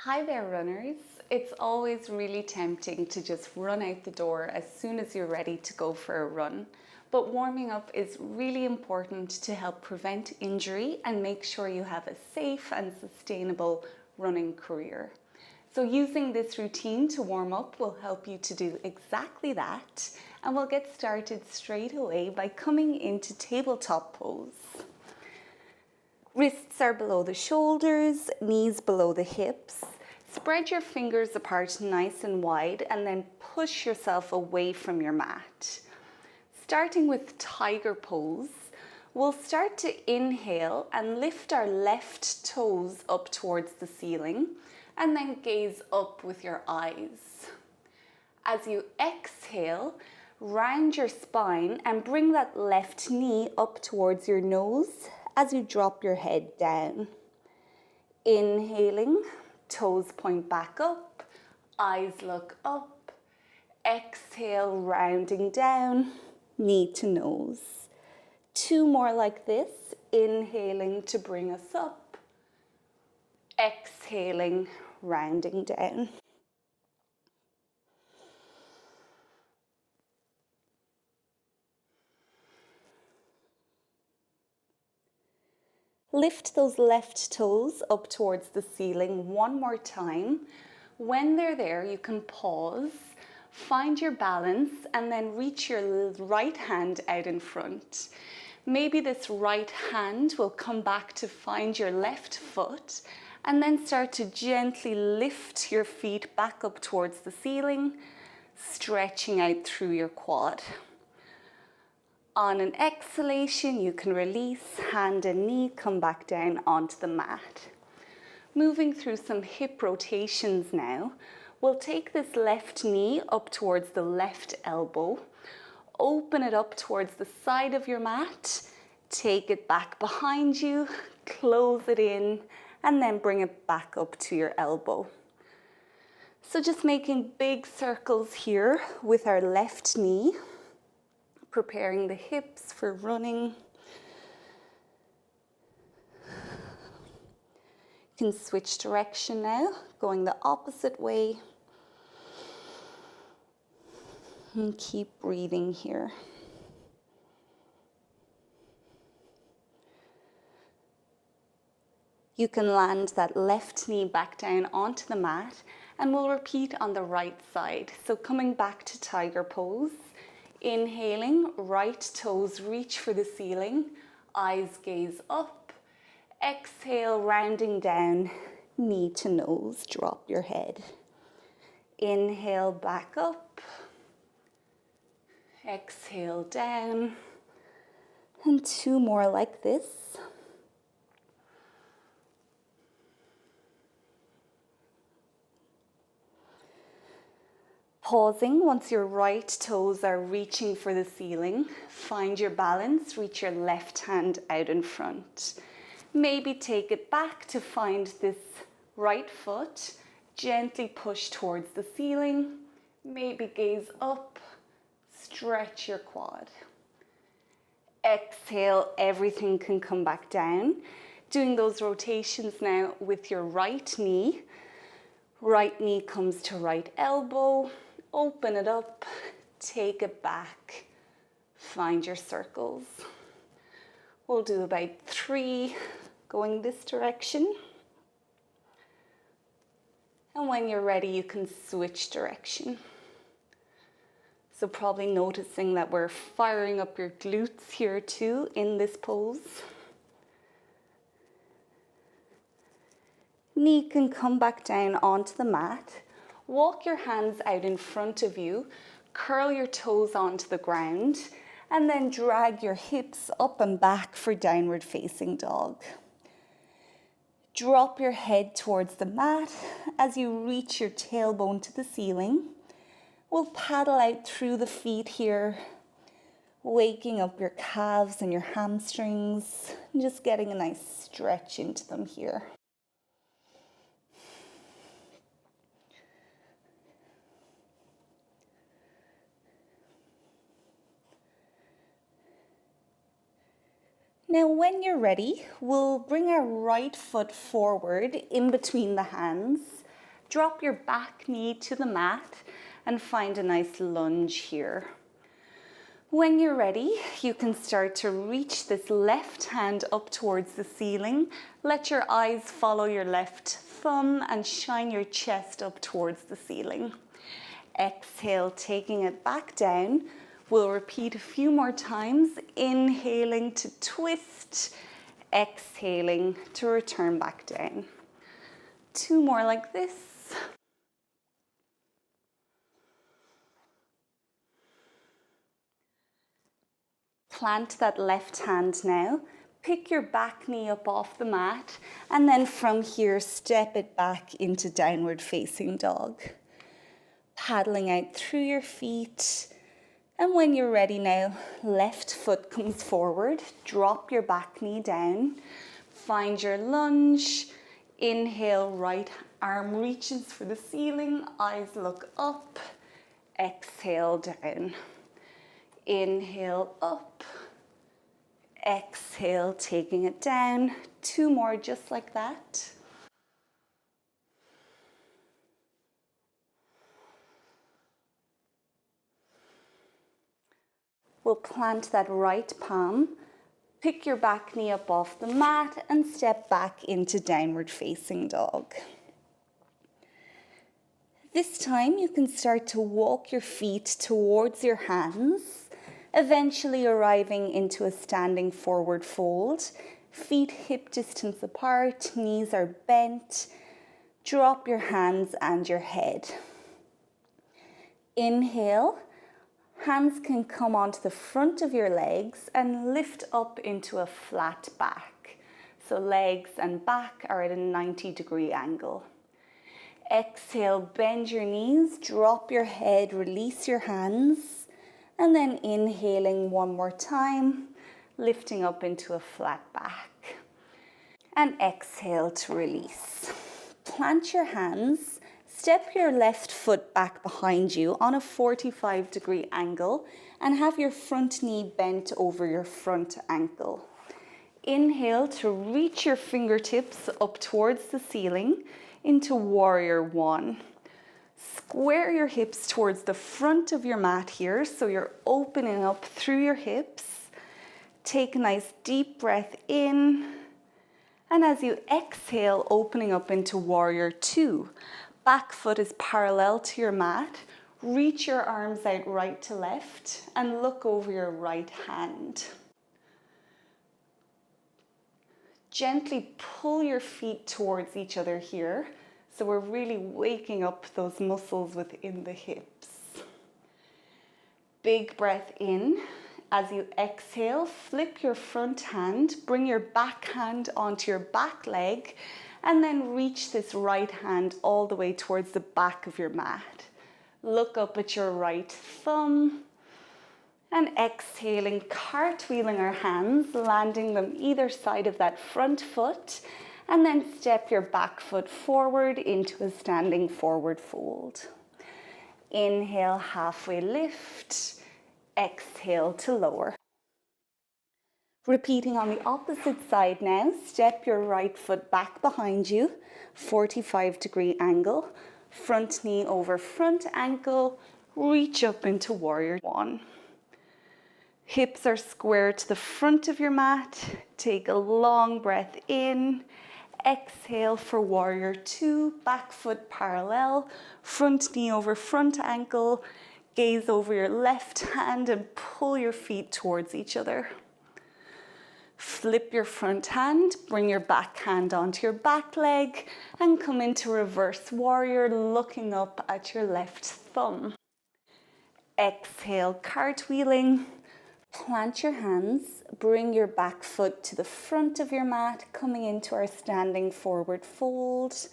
Hi there, runners. It's always really tempting to just run out the door as soon as you're ready to go for a run. But warming up is really important to help prevent injury and make sure you have a safe and sustainable running career. So using this routine to warm up will help you to do exactly that. And we'll get started straight away by coming into tabletop pose. Wrists are below the shoulders, knees below the hips. Spread your fingers apart nice and wide and then push yourself away from your mat. Starting with tiger pose, we'll start to inhale and lift our left toes up towards the ceiling and then gaze up with your eyes. As you exhale, round your spine and bring that left knee up towards your nose as you drop your head down. Inhaling, toes point back up, eyes look up. Exhale, rounding down, knee to nose. 2 more like this, inhaling to bring us up. Exhaling, rounding down. Lift those left toes up towards the ceiling one more time. When they're there, you can pause, find your balance, and then reach your right hand out in front. Maybe this right hand will come back to find your left foot, and then start to gently lift your feet back up towards the ceiling, stretching out through your quad. On an exhalation, you can release, hand and knee come back down onto the mat. Moving through some hip rotations now, we'll take this left knee up towards the left elbow, open it up towards the side of your mat, take it back behind you, close it in, and then bring it back up to your elbow. So just making big circles here with our left knee, preparing the hips for running. You can switch direction now, going the opposite way. And keep breathing here. You can land that left knee back down onto the mat, and we'll repeat on the right side. So coming back to tiger pose. Inhaling, right toes reach for the ceiling, eyes gaze up. Exhale, rounding down, knee to nose, drop your head. Inhale, back up. Exhale, down. And 2 more like this. Pausing once your right toes are reaching for the ceiling. Find your balance, reach your left hand out in front. Maybe take it back to find this right foot. Gently push towards the ceiling. Maybe gaze up, stretch your quad. Exhale, everything can come back down. Doing those rotations now with your right knee. Right knee comes to right elbow. Open it up, take it back, find your circles. We'll do about 3 going this direction. And when you're ready, you can switch direction. So probably noticing that we're firing up your glutes here too in this pose. Knee can come back down onto the mat. Walk your hands out in front of you, curl your toes onto the ground, and then drag your hips up and back for downward facing dog. Drop your head towards the mat as you reach your tailbone to the ceiling. We'll paddle out through the feet here, waking up your calves and your hamstrings, and just getting a nice stretch into them here. Now, when you're ready, we'll bring our right foot forward in between the hands Drop your back knee to the mat and find a nice lunge here. When you're ready, you can start to reach this left hand up towards the ceiling. Let your eyes follow your left thumb and shine your chest up towards the ceiling. Exhale, taking it back down. We'll repeat a few more times, inhaling to twist, exhaling to return back down. 2 more like this. Plant that left hand now. Pick your back knee up off the mat, and then from here, step it back into downward facing dog. Paddling out through your feet. And when you're ready now, left foot comes forward. Drop your back knee down. Find your lunge. Inhale, right arm reaches for the ceiling. Eyes look up. Exhale, down. Inhale, up. Exhale, taking it down. 2 more just like that. We'll plant that right palm. Pick your back knee up off the mat and step back into downward facing dog. This time you can start to walk your feet towards your hands, eventually arriving into a standing forward fold. Feet hip distance apart, knees are bent. Drop your hands and your head. Inhale. Hands can come onto the front of your legs and lift up into a flat back. So legs and back are at a 90-degree angle. Exhale, bend your knees, drop your head, release your hands, and then inhaling 1 more time, lifting up into a flat back. And exhale to release. Plant your hands. Step your left foot back behind you on a 45-degree angle and have your front knee bent over your front ankle. Inhale to reach your fingertips up towards the ceiling into warrior 1. Square your hips towards the front of your mat here so you're opening up through your hips. Take a nice deep breath in, and as you exhale, opening up into warrior 2. Back foot is parallel to your mat. Reach your arms out right to left and look over your right hand. Gently pull your feet towards each other here. So we're really waking up those muscles within the hips. Big breath in. As you exhale, flip your front hand, bring your back hand onto your back leg, and then reach this right hand all the way towards the back of your mat. Look up at your right thumb, and exhaling, cartwheeling our hands, landing them either side of that front foot, and then step your back foot forward into a standing forward fold. Inhale, halfway lift, exhale to lower. Repeating on the opposite side now, step your right foot back behind you, 45-degree angle, front knee over front ankle, reach up into warrior 1. Hips are square to the front of your mat, take a long breath in, exhale for warrior 2, back foot parallel, front knee over front ankle, gaze over your left hand and pull your feet towards each other. Flip your front hand, bring your back hand onto your back leg and come into reverse warrior, looking up at your left thumb. Exhale, cartwheeling. Plant your hands, bring your back foot to the front of your mat, coming into our standing forward fold.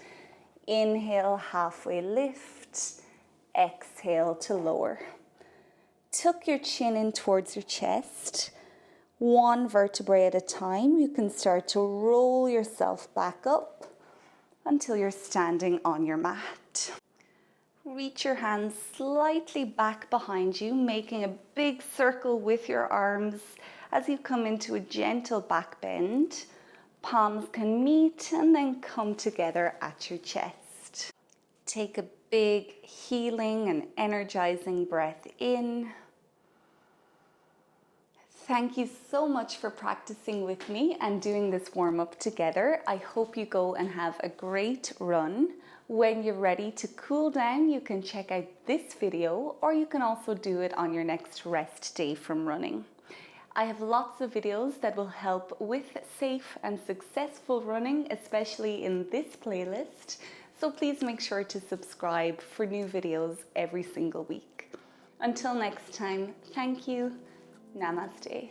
Inhale, halfway lift. Exhale to lower. Tuck your chin in towards your chest. 1 vertebrae at a time, you can start to roll yourself back up until you're standing on your mat. Reach your hands slightly back behind you, making a big circle with your arms as you come into a gentle back bend. Palms can meet and then come together at your chest. Take a big healing and energizing breath in. Thank you so much for practicing with me and doing this warm-up together. I hope you go and have a great run. When you're ready to cool down, you can check out this video, or you can also do it on your next rest day from running. I have lots of videos that will help with safe and successful running, especially in this playlist. So please make sure to subscribe for new videos every single week. Until next time, thank you. Namaste.